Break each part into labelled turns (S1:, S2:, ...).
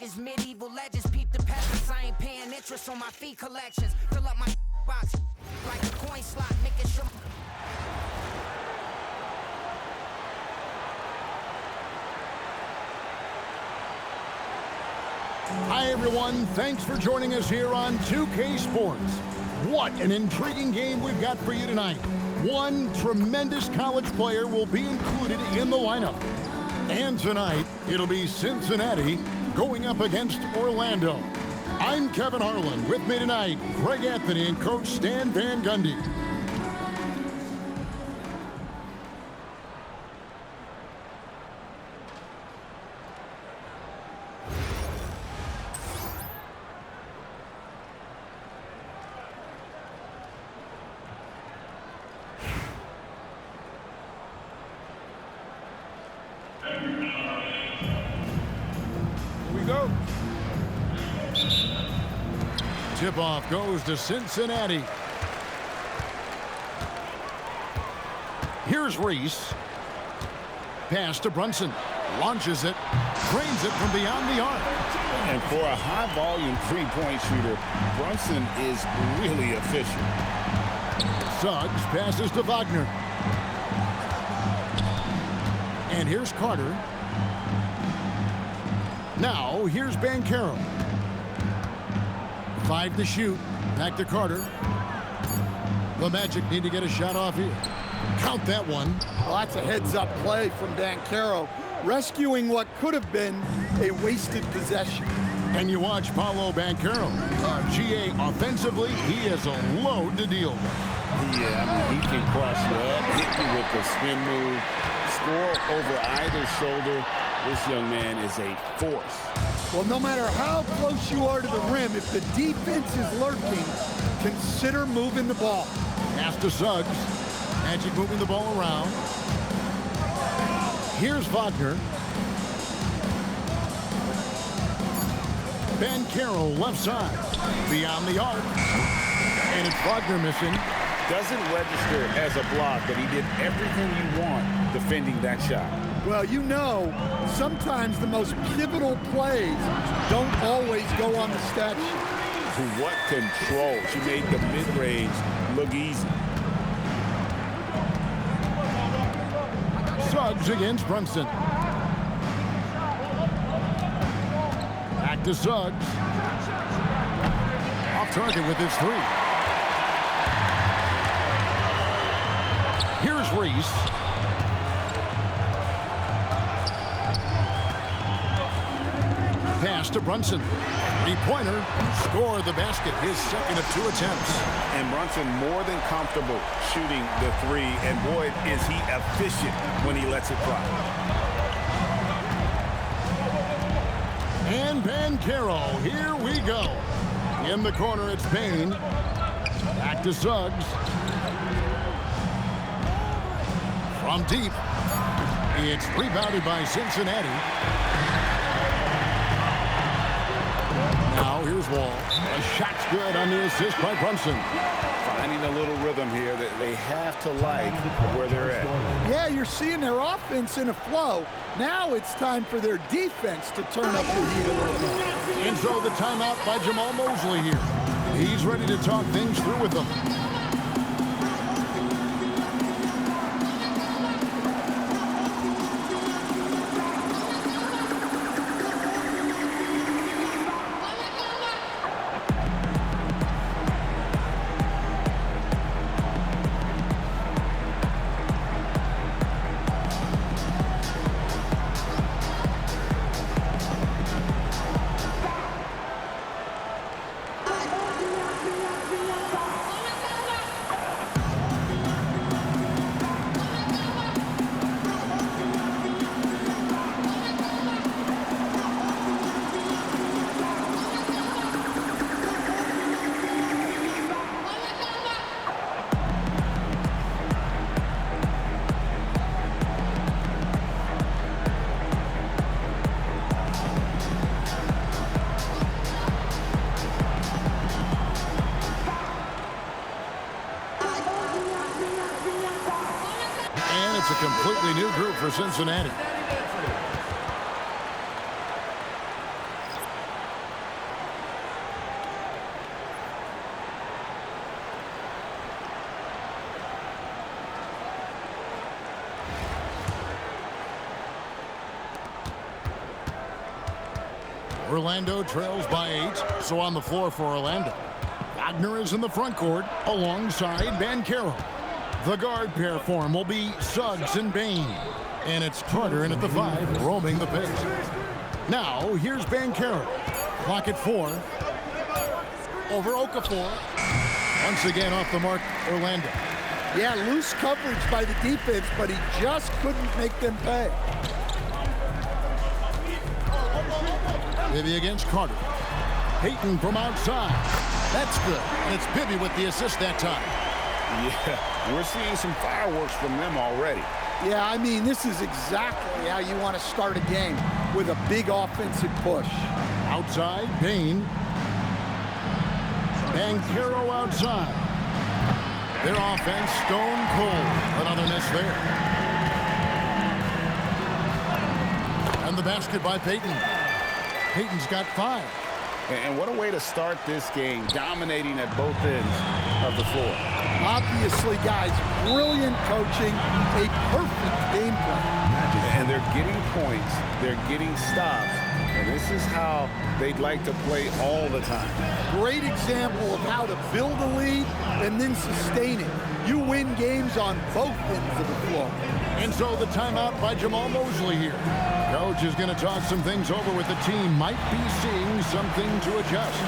S1: is medieval legends. Peep the peasants, I ain't paying interest on my fee collections. Fill up my box like a coin slot, making sure.
S2: Hi everyone, thanks for joining us here on 2K Sports. What an intriguing game we've got for you tonight. One tremendous college player will be included in the lineup. And tonight, it'll be Cincinnati going up against Orlando. I'm Kevin Harlan. With me tonight, Greg Anthony and Coach Stan Van Gundy. Tip-off goes to Cincinnati. Here's Reese. Pass to Brunson. Launches it. Drains it from beyond the arc.
S3: And for a high-volume three-point shooter, Brunson is really efficient.
S2: Suggs passes to Wagner. And here's Carter. Now, here's Banchero. 5 to shoot. Back to Carter. The Magic need to get a shot off here. Count that one.
S4: Well, that's a heads-up play from Banchero, rescuing what could have been a wasted possession.
S2: And you watch Paolo Banchero. GA offensively, he has a load to deal with.
S3: Yeah, I mean, he can cross you up, hit you with the spin move, score over either shoulder. This young man is a force.
S4: Well, no matter how close you are to the rim, if the defense is lurking, consider moving the ball.
S2: Pass to Suggs. Magic moving the ball around. Here's Wagner. Banchero left side. Beyond the arc. And it's Wagner missing.
S3: Doesn't register as a block, but he did everything you want defending that shot.
S4: Well, you know, sometimes the most pivotal plays don't always go on the stat sheet.
S3: What control. She made the mid-range look easy.
S2: Suggs against Brunson. Back to Suggs. Off target with his three. Here's Reese. Pass to Brunson. Three-pointer. Score the basket. His second of 2 attempts.
S3: And Brunson more than comfortable shooting the three. And boy, is he efficient when he lets it fly.
S2: And Banchero. Here we go. In the corner, it's Payne. Back to Suggs. From deep. It's rebounded by Cincinnati. Now here's Wall. A shot's good on the assist by Brunson.
S3: Finding a little rhythm here that they have to like where they're at.
S4: Yeah, you're seeing their offense in a flow. Now it's time for their defense to turn up the heat a little bit.
S2: And so the timeout by Jamal Mosley here. He's ready to talk things through with them. It's a completely new group for Cincinnati. Orlando trails by 8, so on the floor for Orlando. Wagner is in the front court alongside Banchero. The guard pair for him will be Suggs and Bane. And it's Carter in at the 5, roaming the pace. Now, here's Banchero. Clock at 4. Over Okafor. Once again off the mark, Orlando.
S4: Yeah, loose coverage by the defense, but he just couldn't make them pay.
S2: Bibby against Carter. Payton from outside. That's good. And it's Bibby with the assist that time.
S3: Yeah, we're seeing some fireworks from them already.
S4: Yeah, I mean, this is exactly how you want to start a game, with a big offensive push.
S2: Outside, Bane. Banchero outside. Their offense stone cold. Another miss there. And the basket by Payton. Payton's got 5.
S3: And what a way to start this game, dominating at both ends of the floor.
S4: Obviously, guys, brilliant coaching, a perfect game plan.
S3: And they're getting points, they're getting stops, and this is how they'd like to play all the time.
S4: Great example of how to build a lead and then sustain it. You win games on both ends of the floor.
S2: And so the timeout by Jamal Mosley here. Coach is going to talk some things over with the team. Might be seeing something to adjust.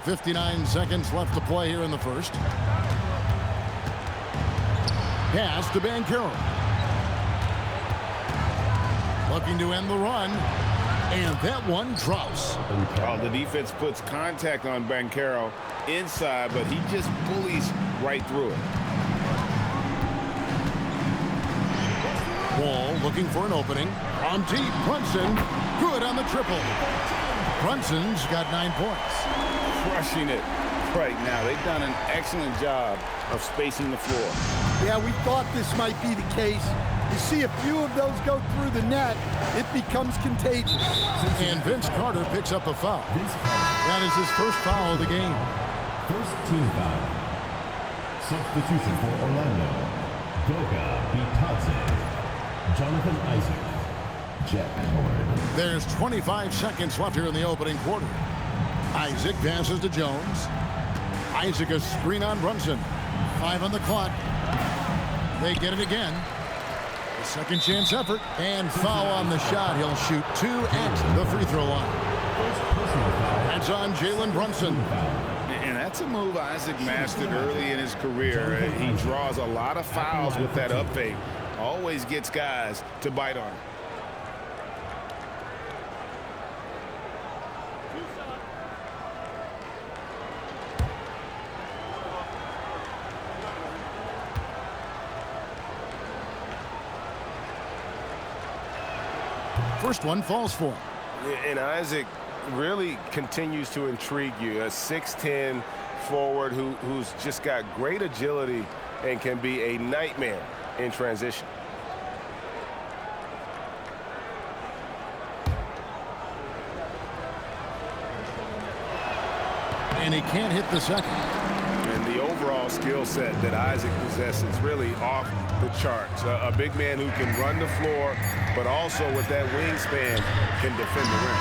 S2: .59 seconds left to play here in the first. Pass to Banchero. Looking to end the run. And that one drops.
S3: Oh, the defense puts contact on Banchero inside, but he just bullies right through it.
S2: Wall looking for an opening. On deep, Brunson. Good on the triple. Brunson's got 9 points.
S3: Crushing it right now. They've done an excellent job of spacing the floor.
S4: Yeah, we thought this might be the case. You see a few of those go through the net, it becomes contagious.
S2: And Vince Carter picks up a foul. That is his first foul of the game.
S5: First team foul. Substitution for Orlando. Goga Bitadze. Jonathan Isaac. Jack Howard.
S2: There's 25 seconds left here in the opening quarter. Isaac passes to Jones. Isaac a screen on Brunson. 5 on the clock. They get it again. A second chance effort. And foul on the shot. He'll shoot 2 at the free throw line. That's on Jalen Brunson.
S3: And that's a move Isaac mastered early in his career. He draws a lot of fouls with that up fake. Always gets guys to bite on him.
S2: First one falls for him.
S6: And Isaac really continues to intrigue you. A 6'10" forward who's just got great agility and can be a nightmare in transition.
S2: And he can't hit the second.
S6: And the overall skill set that Isaac possesses really off the charts. A big man who can run the floor, but also with that wingspan can defend the rim.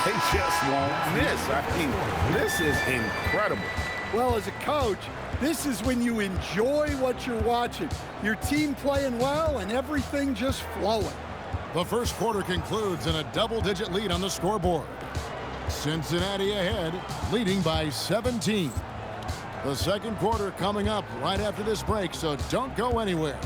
S3: They just won't miss. I mean, this is incredible.
S4: Well, as a coach, this is when you enjoy what you're watching. Your team playing well and everything just flowing.
S2: The first quarter concludes in a double-digit lead on the scoreboard. Cincinnati ahead, leading by 17. The second quarter coming up right after this break, so don't go anywhere.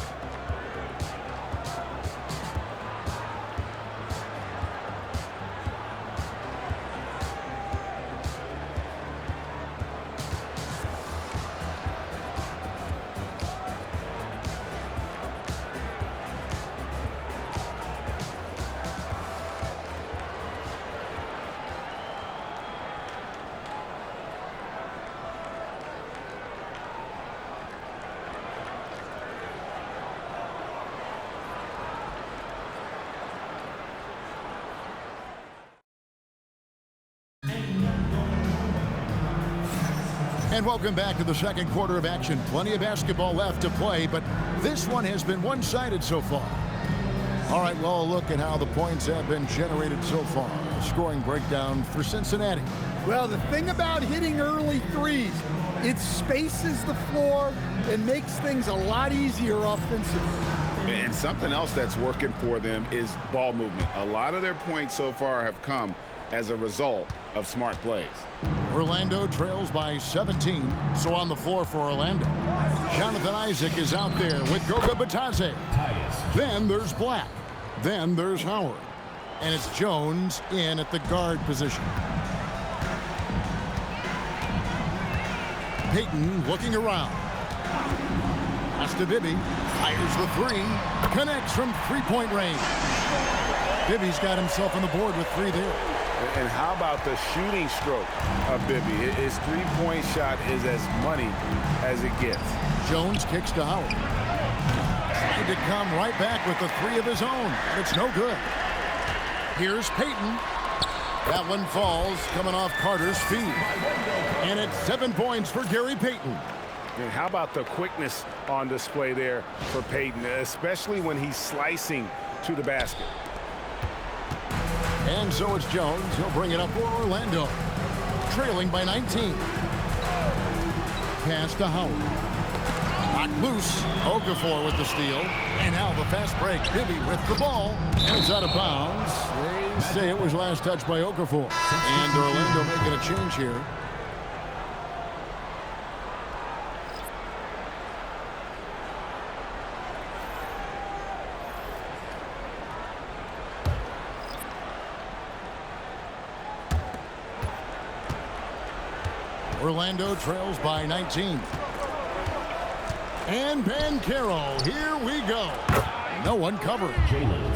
S2: And welcome back to the second quarter of action. Plenty of basketball left to play, but this one has been one-sided so far. All right, well, a look at how the points have been generated so far. A scoring breakdown for Cincinnati.
S4: Well, the thing about hitting early threes, it spaces the floor and makes things a lot easier offensively.
S3: And something else that's working for them is ball movement. A lot of their points so far have come as a result of smart plays.
S2: Orlando trails by 17, so on the floor for Orlando. Jonathan Isaac is out there with Goga Bitadze. Then there's Black. Then there's Howard. And it's Jones in at the guard position. Payton looking around. Pass to Bibby. Fires the three. Connects from three-point range. Bibby's got himself on the board with three there.
S6: And how about the shooting stroke of Bibby? His three-point shot is as money as it gets.
S2: Jones kicks to Howard. Tried to come right back with the three of his own, but it's no good. Here's Payton. That one falls, coming off Carter's feet. And it's 7 points for Gary Payton.
S6: And how about the quickness on display there for Payton, especially when he's slicing to the basket.
S2: And so it's Jones. He'll bring it up for Orlando. Trailing by 19. Pass to Howard. Knocked loose. Okafor with the steal. And now the fast break. Bibby with the ball. And it's out of bounds. They say it was last touched by Okafor. And Orlando making a change here. Orlando trails by 19. And Banchero, here we go. No one covered.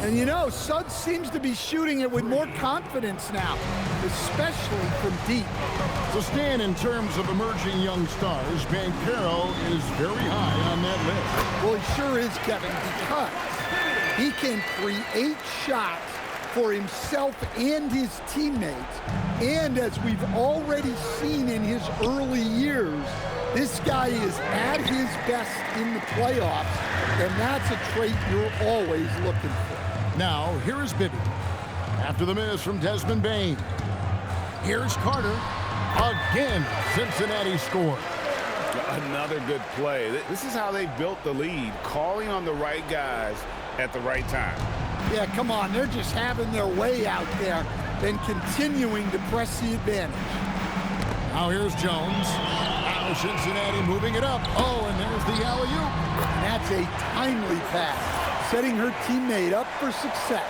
S4: And you know, Suggs seems to be shooting it with more confidence now, especially from deep.
S2: So Stan, in terms of emerging young stars, Banchero is very high on that list.
S4: Well, he sure is, Kevin, because he can create shots for himself and his teammates. And as we've already seen in his early years, this guy is at his best in the playoffs, and that's a trait you're always looking for.
S2: Now, here is Bibby. After the miss from Desmond Bane. Here's Carter. Again, Cincinnati scores.
S3: Another good play. This is how they built the lead, calling on the right guys at the right time.
S4: Yeah, come on. They're just having their way out there and continuing to press the advantage.
S2: Now here's Jones. Now Cincinnati moving it up. Oh, and there's the alley-oop.
S4: And that's a timely pass, setting her teammate up for success.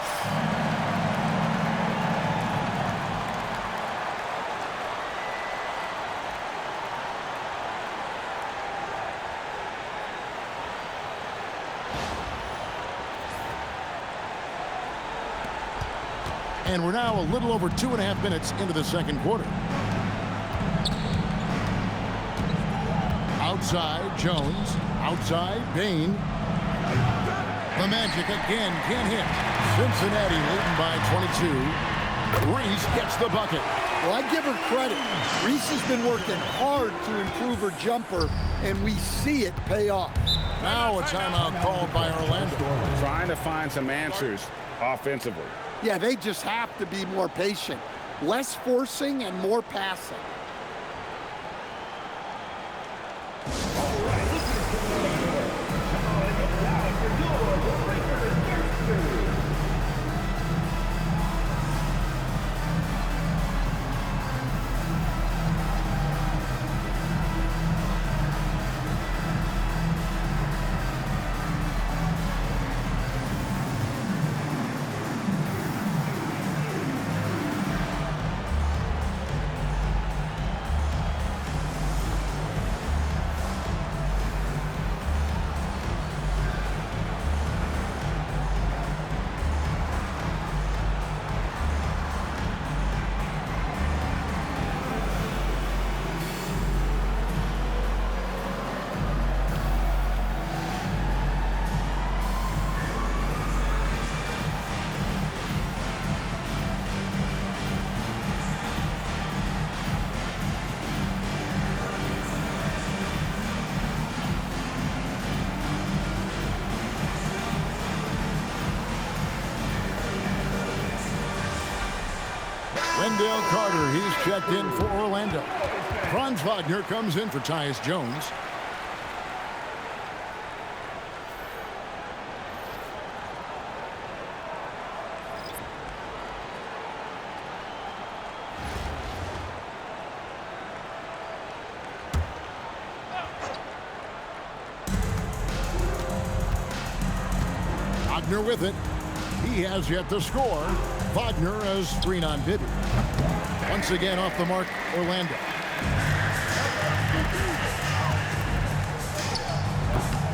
S2: And we're now a little over 2.5 minutes into the second quarter. Outside, Jones. Outside, Bane. The Magic again can't hit. Cincinnati leading by 22. Reese gets the bucket.
S4: Well, I give her credit. Reese has been working hard to improve her jumper, and we see it pay off.
S2: Now a timeout called by Orlando.
S3: Trying to find some answers offensively.
S4: Yeah, they just have to be more patient. Less forcing and more passing.
S2: Wendell Carter, he's checked in for Orlando. Franz Wagner comes in for Tyus Jones. Wagner with it. He has yet to score. Wagner has screen on Bibby. Once again off the mark, Orlando.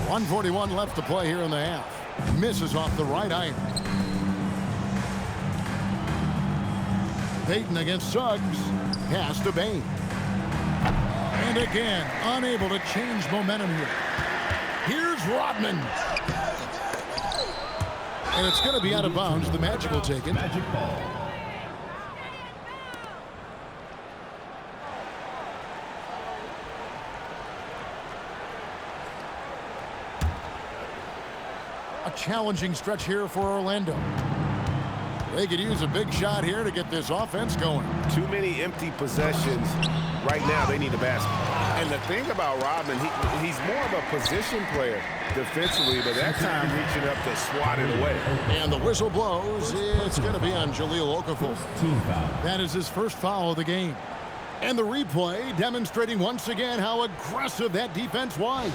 S2: .141 left to play here in the half. Misses off the right iron. Payton against Suggs. Pass to Bane. And again, unable to change momentum here. Here's Rodman. And it's going to be out of bounds. The Magic will take it.
S5: Magic ball.
S2: A challenging stretch here for Orlando. They could use a big shot here to get this offense going.
S6: Too many empty possessions. Right now, they need a basket. And the thing about Rodman, he's more of a position player defensively, but that time reaching up to swat it away.
S2: And the whistle blows. It's going to be on Jahlil Okafor.
S5: Team foul.
S2: That is his first foul of the game. And the replay demonstrating once again how aggressive that defense was.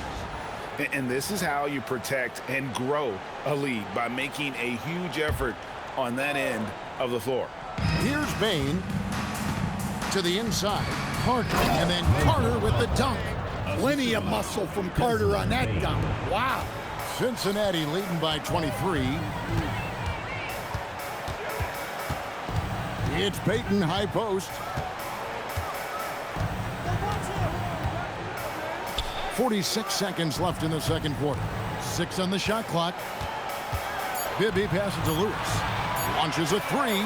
S3: And this is how you protect and grow a lead, by making a huge effort on that end of the floor.
S2: Here's Bane to the inside. Carter, and then Carter with the dunk.
S4: Plenty of muscle from Carter on that dunk. Wow.
S2: Cincinnati leading by 23. It's Payton, high post. 46 seconds left in the second quarter. 6 on the shot clock. Bibby passes to Lewis. Launches a three.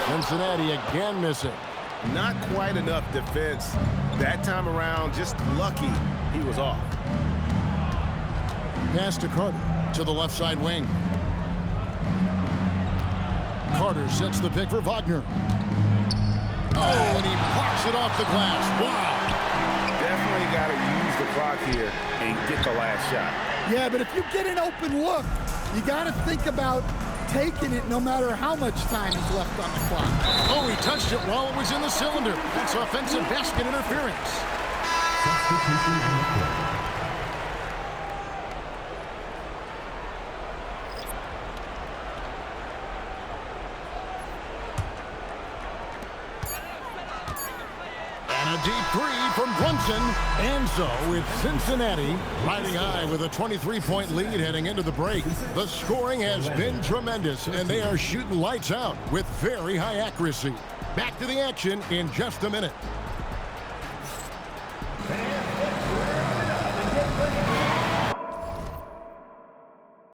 S2: Cincinnati again missing.
S6: Not quite enough defense that time around. Just lucky he was off.
S2: Pass to Carter to the left side wing. Carter sets the pick for Wagner. Oh, and he blocks it off the glass. Wow.
S6: Definitely got to use the clock here and get the last shot.
S4: Yeah, but if you get an open look, you got to think about taking it no matter how much time is left on the clock.
S2: Oh, he touched it while it was in the cylinder. That's offensive basket interference.
S5: Substitution on the court.
S2: And a deep three from Brunson. And so it's Cincinnati riding high with a 23-point lead heading into the break. The scoring has been tremendous, and they are shooting lights out with very high accuracy. Back to the action in just a minute.